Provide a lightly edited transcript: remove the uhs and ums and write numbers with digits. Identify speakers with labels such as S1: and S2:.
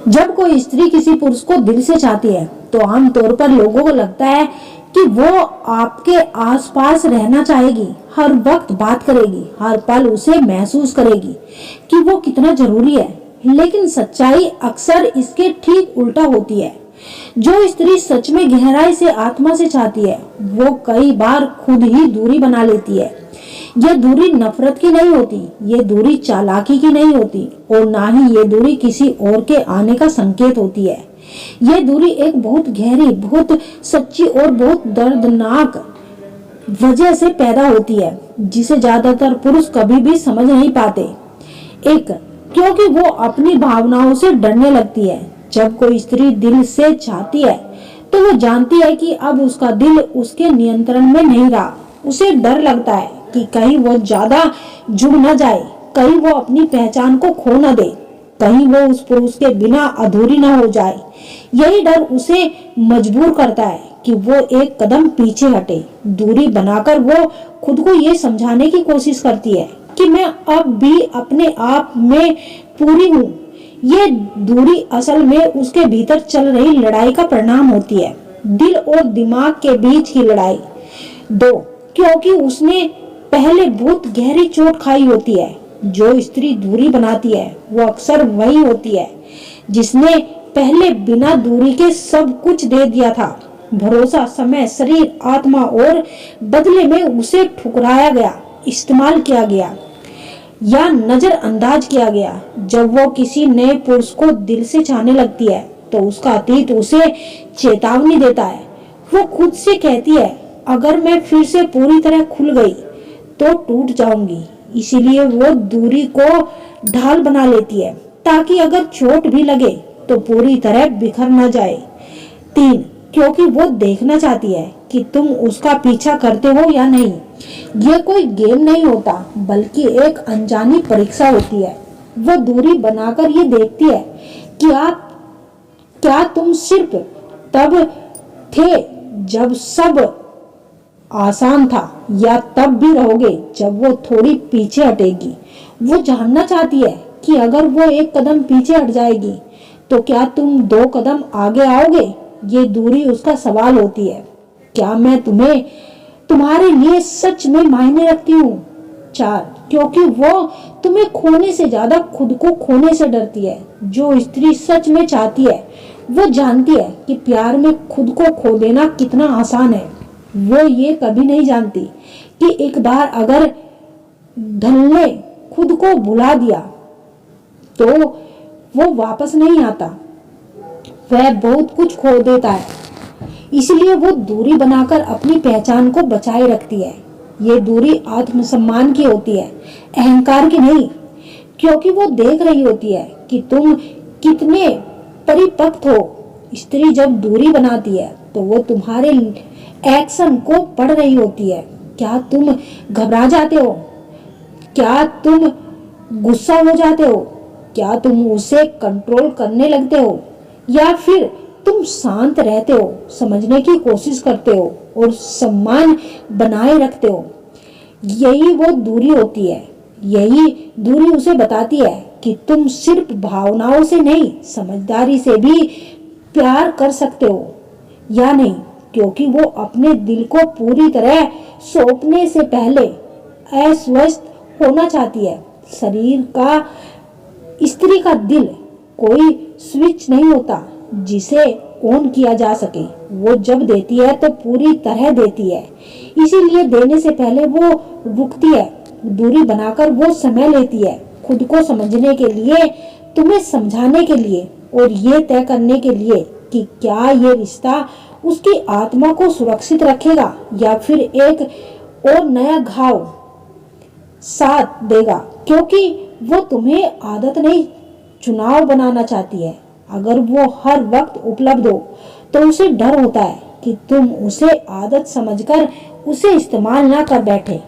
S1: जब कोई स्त्री किसी पुरुष को दिल से चाहती है तो आमतौर पर लोगों को लगता है कि वो आपके आसपास रहना चाहेगी, हर वक्त बात करेगी, हर पल उसे महसूस करेगी कि वो कितना जरूरी है। लेकिन सच्चाई अक्सर इसके ठीक उल्टा होती है। जो स्त्री सच में गहराई से आत्मा से चाहती है वो कई बार खुद ही दूरी बना लेती है। यह दूरी नफरत की नहीं होती, ये दूरी चालाकी की नहीं होती और ना ही ये दूरी किसी और के आने का संकेत होती है। यह दूरी एक बहुत गहरी, बहुत सच्ची और बहुत दर्दनाक वजह से पैदा होती है जिसे ज्यादातर पुरुष कभी भी समझ नहीं पाते। एक, क्योंकि वो अपनी भावनाओं से डरने लगती है। जब कोई स्त्री दिल से चाहती है तो वो जानती है कि अब उसका दिल उसके नियंत्रण में नहीं रहा। उसे डर लगता है कि कहीं वो ज्यादा जुड़ न जाए, कहीं वो अपनी पहचान को खो न दे, कहीं वो उस पुरुष के बिना अधूरी न हो जाए। यही डर उसे मजबूर करता है कि वो एक कदम पीछे हटे। दूरी बनाकर वो खुद को ये समझाने की कोशिश करती है कि मैं अब भी अपने आप में पूरी हूँ। ये दूरी असल में उसके भीतर चल रही लड़ाई का परिणाम होती है, दिल और दिमाग के बीच की लड़ाई। 2, क्योंकि उसने पहले बहुत गहरी चोट खाई होती है। जो स्त्री दूरी बनाती है वो अक्सर वही होती है जिसने पहले बिना दूरी के सब कुछ दे दिया था। भरोसा, समय, शरीर, आत्मा, और बदले में उसे ठुकराया गया, इस्तेमाल किया गया या नजरअंदाज किया गया। जब वो किसी नए पुरुष को दिल से चाहने लगती है तो उसका अतीत उसे चेतावनी देता है। वो खुद से कहती है, अगर मैं फिर से पूरी तरह खुल गई तो टूट जाऊंगी। इसीलिए वो दूरी को ढाल बना लेती है ताकि अगर चोट भी लगे तो पूरी तरह बिखर न जाए। 3, क्योंकि वो देखना चाहती है कि तुम उसका पीछा करते हो या नहीं। यह कोई गेम नहीं होता बल्कि एक अनजानी परीक्षा होती है। वो दूरी बनाकर ये देखती है कि क्या तुम सिर्फ तब थे जब सब आसान था या तब भी रहोगे जब वो थोड़ी पीछे हटेगी। वो जानना चाहती है कि अगर वो एक कदम पीछे हट जाएगी तो क्या तुम 2 कदम आगे आओगे। ये दूरी उसका सवाल होती है, क्या मैं तुम्हारे लिए सच में मायने रखती हूँ। 4, क्योंकि वो तुम्हें खोने से ज्यादा खुद को खोने से डरती है। जो स्त्री सच में चाहती है वो जानती है कि प्यार में खुद को खो देना कितना आसान है। वो ये कभी नहीं जानती कि एक बार अगर धन ने खुद को भुला दिया तो वो वापस नहीं आता, वह बहुत कुछ खो देता है। इसलिए वो दूरी बनाकर अपनी पहचान को बचाए रखती है। ये दूरी आत्मसम्मान की होती है, अहंकार की नहीं, क्योंकि वो देख रही होती है कि तुम कितने परिपक्व हो। स्त्री जब दूरी बनाती है तो वो तुम्हारे एक्शन को पढ़ रही होती है। क्या तुम घबरा जाते हो, क्या तुम गुस्सा हो जाते हो, क्या तुम उसे कंट्रोल करने लगते हो या फिर तुम शांत रहते हो, समझने की कोशिश करते हो और सम्मान बनाए रखते हो। यही वो दूरी होती है। यही दूरी उसे बताती है कि तुम सिर्फ भावनाओं से नहीं, समझदारी से भी प्यार कर सकते हो या नहीं, क्योंकि वो अपने दिल को पूरी तरह सौंपने से पहले अस्वस्थ होना चाहती है। शरीर का, स्त्री का दिल कोई स्विच नहीं होता जिसे ऑन किया जा सके। वो जब देती है तो पूरी तरह देती है, इसीलिए देने से पहले वो रुकती है। दूरी बनाकर वो समय लेती है खुद को समझने के लिए, तुम्हें समझाने के लिए और ये तय करने के लिए कि क्या ये रिश्ता उसकी आत्मा को सुरक्षित रखेगा या फिर एक और नया घाव साथ देगा। क्योंकि वो तुम्हें आदत नहीं, चुनाव बनाना चाहती है। अगर वो हर वक्त उपलब्ध हो तो उसे डर होता है कि तुम उसे आदत समझकर उसे इस्तेमाल ना कर बैठे।